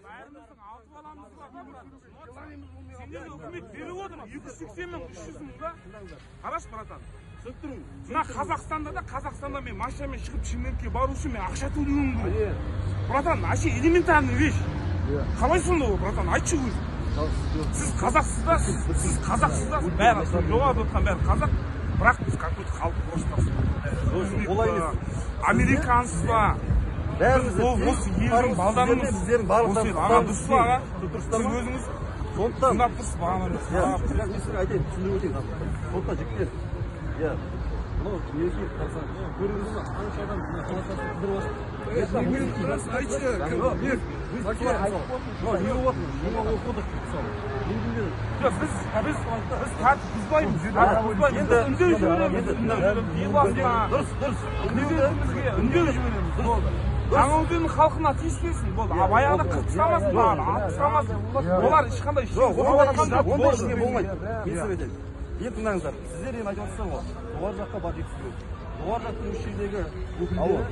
Бәріміздің 6 баламыз бар. Сендерге үкімет беріп отыр ма? 280 мың, 300 мың ба? Қараш, братан. Мына Қазақстанда мен машинамен шығып Шымкентке бару үшін мен ақша төлеуім керек. Братан, вообще элементарный вещь. Қалай сонда ол, братан? Айтшы өзі. Сіз қазақсыз ба? Сіз қазақсыз ба? Бәрі, жоғарыда отырған бәрі қазақ. Бірақ біз какой-то халық орыстарсыз. Американсыз ба? Осы елдің балданымыз. Осы ел, аға дұрыс па, аға? Сіз өзіңіз сындап тұрсыз бағанымыз. Мен сізге айтайын, түсіндіріп өтейін. Сондықтан жігіттер, мынау мереке қарсаңы көрдіңіз ме? Қанша адам қаласасын қыдырып отыр. Айтшы, біз бұзбаймыз. Үндеу жібереміз. Үндеу жібереміз. Жаңаөзеннің халқына тиіспесін. Баяғыда қырып тастамасын, атып тастамасын. Олар ешқандай болмайды. Мен сізге айтайын. Енді тыңдаңыздар. Сіздер енді айтып отырсыздар ғой. Жоғары жаққа бар жеткізу керек. Жоғары жақтың осы жердегі өкілдері